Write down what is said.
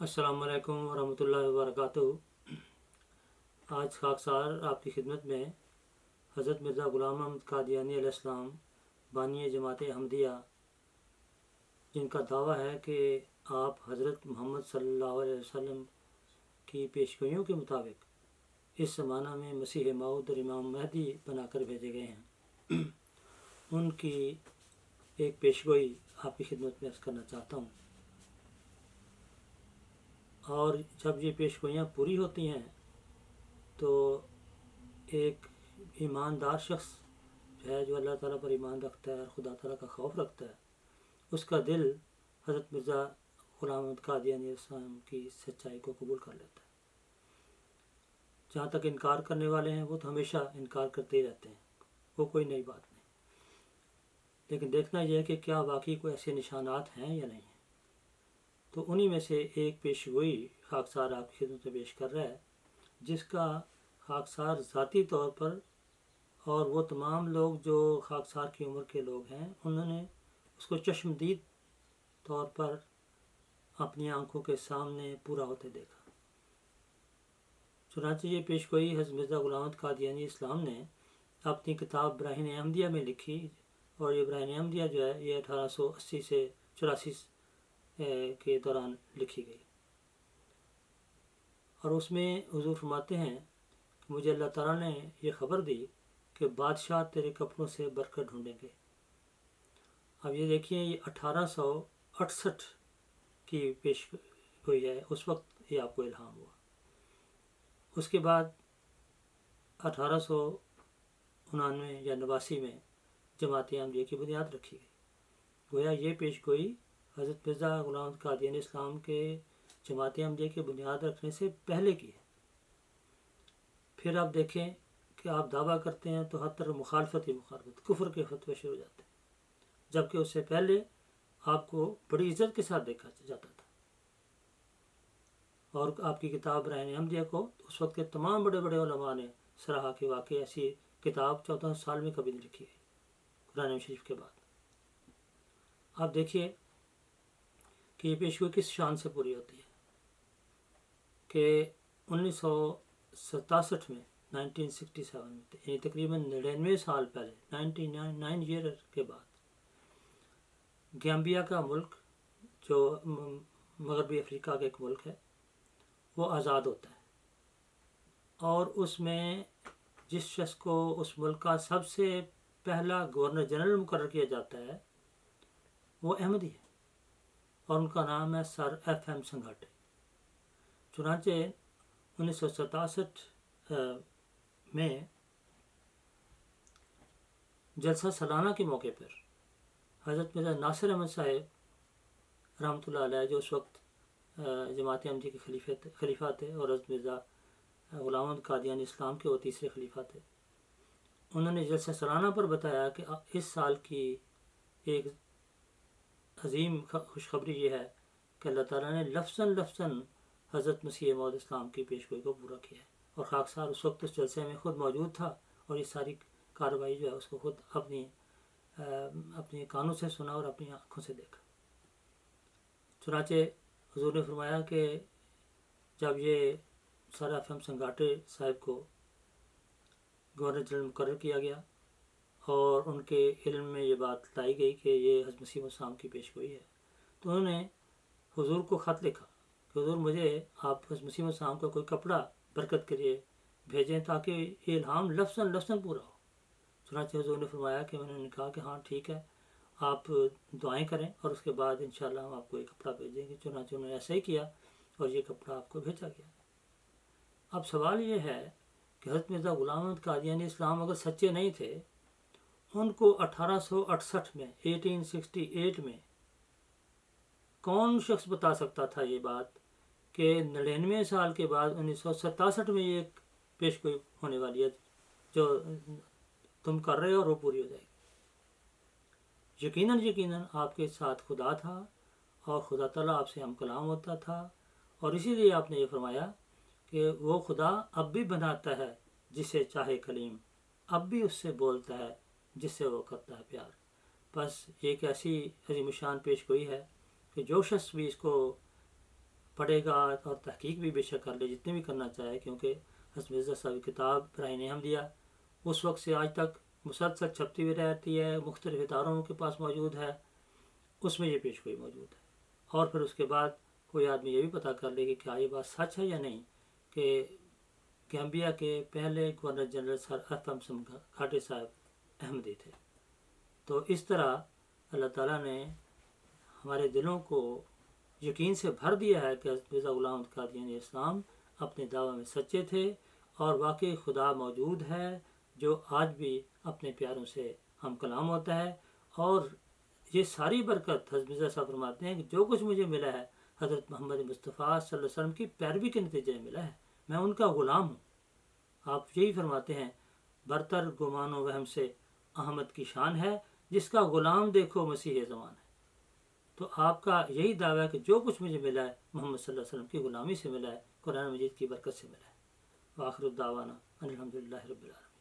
अस्सलाम वालेकुम वरहमतुल्लाहि वबरकातुहू। आज खाकसार आपकी खिदमत में हज़रत मिर्ज़ा ग़ुलाम अहमद कादियानी अलैहिस्सलाम बानी जमात अहमदिया, जिनका दावा है कि आप हज़रत मोहम्मद सल्लल्लाहु अलैहि वसल्लम की पेशगोइयों के मुताबिक इस ज़माना में मसीह मऊद और इमाम महदी बनाकर भेजे गए हैं, उनकी एक पेशगोई आपकी खिदमत में अर्ज़ करना चाहता हूँ। और जब ये पेशगोइयाँ पूरी होती हैं तो एक ईमानदार शख्स जो है, जो अल्लाह ताला पर ईमान रखता है और खुदा ताला का खौफ रखता है, उसका दिल हज़रत मिर्ज़ा ग़ुलाम अहमद कादियानी अलैहिस्सलाम की सच्चाई को कबूल कर लेता है। जहाँ तक इनकार करने वाले हैं वो तो हमेशा इनकार करते ही रहते हैं, वो कोई नई बात नहीं। लेकिन देखना यह है कि क्या वाकई कोई ऐसे निशानात हैं या नहीं हैं। तो उन्हीं में से एक पेशगोई खाकसार आपकी खिदमत में पेश कर रहा है, जिसका खाकसार ज़ाती तौर पर और वो तमाम लोग जो खाकसार की उम्र के लोग हैं, उन्होंने उसको चश्मदीद तौर पर अपनी आंखों के सामने पूरा होते देखा। चुनांचे ये पेशगोई हज़रत मिर्ज़ा ग़ुलाम अहमद कादियानी इस्लाम ने अपनी किताब ब्राहीन अहमदिया में लिखी, और ये ब्राहीन अहमदिया जो है ये 1880 से 84 के दौरान लिखी गई। और उसमें हुज़ूर फरमाते हैं कि मुझे अल्लाह ताला ने ये ख़बर दी कि बादशाह तेरे कपड़ों से बरकत ढूंढेंगे। अब ये देखिए, ये 1868 की पेश हुई है, उस वक्त ये आपको इल्हाम हुआ। उसके बाद 1899 या 89 में जमात अहमदिया की बुनियाद रखी गई। गोया ये पेशगोई हज़रत मिर्ज़ा ग़ुलाम अहमद कादियानी इस्लाम के जमात अहमदिया की बुनियाद रखने से पहले की है। फिर आप देखें कि आप दावा करते हैं तो हर तरफ मुखालफत ही मुखालफत, कुफ्र के फतवे शुरू हो जाते हैं, जबकि उससे पहले आपको बड़ी इज्जत के साथ देखा जाता था। और आपकी किताब ब्राहीन अहमदिया को उस वक्त के तमाम बड़े बड़े उलमा ने सराहा कि वाकई ऐसी किताब 14 साल में कभी नहीं लिखी गई कुरान शरीफ के बाद। आप देखिए कि ये पेशगोई किस शान से पूरी होती है कि 1967 में 1967 में, यानी तकरीबन 99 साल पहले, 99 ईयर के बाद, गैम्बिया का मुल्क जो मगरबी अफ्रीका का एक मुल्क है, वो आज़ाद होता है। और उसमें जिस शख्स को उस मुल्क का सबसे पहला गवर्नर जनरल मुकर्रर किया जाता है वो अहमदी है, और उनका नाम है सर FM संघाटे। चुनांचे 1967 में जलसा सालाना के मौके पर हज़रत मिर्ज़ा नासिर अहमद साहब रहमतुल्लाह अलैह, जो उस वक्त जमात अहमदी के खलीफा थे, और हज़रत मिर्ज़ा ग़ुलाम अहमद कादियानी इस्लाम के वो तीसरे खलीफा थे, उन्होंने जलसा सालाना पर बताया कि इस साल की एक अजीम खुशखबरी ये है कि अल्लाह ताला ने लफ्ज़न हज़रत मसीह मौद इस्लाम की पेशगोई को पूरा किया है। और खाकसार उस वक्त उस जलसे में ख़ुद मौजूद था, और ये सारी कार्रवाई जो है उसको ख़ुद अपनी कानों से सुना और अपनी आँखों से देखा। चुनाचे हुज़ूर ने फरमाया कि जब ये सर FM संघाटे साहब को गवर्नर जनरल मुकर्रर किया गया और उनके इल्म में ये बात लाई गई कि ये हज़रत मसीह मौद इस्लाम की पेशगोई है, तो उन्होंने हुज़ूर को ख़त लिखा कि हुज़ूर मुझे आप हज़रत मसीह मौद इस्लाम का कोई कपड़ा बरकत के लिए भेजें ताकि ये इल्हाम लफ्ज़न पूरा हो। चुनांचे हुज़ूर ने फरमाया कि मैंने कहा कि हाँ ठीक है, आप दुआएं करें और उसके बाद इंशाअल्लाह हम आपको ये कपड़ा भेजेंगे। चुनांचे उन्होंने ऐसा ही किया और ये कपड़ा आपको भेजा गया। अब सवाल ये है कि हज़रत मिर्ज़ा ग़ुलाम अहमद कादियानी इस्लाम अगर सच्चे नहीं थे, उनको 1868 में 1868 में कौन शख्स बता सकता था ये बात कि 99 साल के बाद 1967 में ये पेशगोई होने वाली है जो तुम कर रहे हो और वो पूरी हो जाएगी। यकीनन आपके साथ खुदा था और खुदा ताला आपसे हम कलाम होता था, और इसीलिए आपने ये फरमाया कि वो खुदा अब भी बनाता है जिसे चाहे कलीम, अब भी उससे बोलता है जिससे वो करता है प्यार। बस ये एक ऐसी अजीम शान पेशगोई है कि जो शख्स भी इसको پڑھے گا اور تحقیق بھی بے شک کر لے جتنے بھی کرنا چاہے، کیونکہ حضرت مرزا صاحب کی کتاب براہ احمدیہ اس وقت سے آج تک مسلسل چھپتی ہوئی رہتی ہے، مختلف اداروں کے پاس موجود ہے، اس میں یہ پیش گوئی موجود ہے۔ اور پھر اس کے بعد کوئی آدمی یہ بھی پتہ کر لے کہ کیا یہ بات سچ ہے یا نہیں کہ گیمبیا کے پہلے governor general sir F M گھاٹی صاحب احمدی تھے۔ تو اس طرح اللہ تعالیٰ نے ہمارے دلوں کو یقین سے بھر دیا ہے کہ حضرت مرزا غلام احمد قادیانی اسلام اپنے دعوے میں سچے تھے اور واقعی خدا موجود ہے جو آج بھی اپنے پیاروں سے ہم کلام ہوتا ہے۔ اور یہ ساری برکت حضرت مرزا صاحب فرماتے ہیں کہ جو کچھ مجھے ملا ہے حضرت محمد مصطفیٰ صلی اللہ علیہ وسلم کی پیروی کے نتیجے میں ملا ہے، میں ان کا غلام ہوں۔ آپ یہی فرماتے ہیں برتر گمان و وہم سے احمد کی شان ہے، جس کا غلام دیکھو مسیح زمان ہے۔ تو آپ کا یہی دعویٰ ہے کہ جو کچھ مجھے ملا ہے محمد صلی اللہ علیہ وسلم کی غلامی سے ملا ہے، قرآن مجید کی برکت سے ملا ہے۔ وآخر الدعوانا ان الحمد للہ رب العالمین۔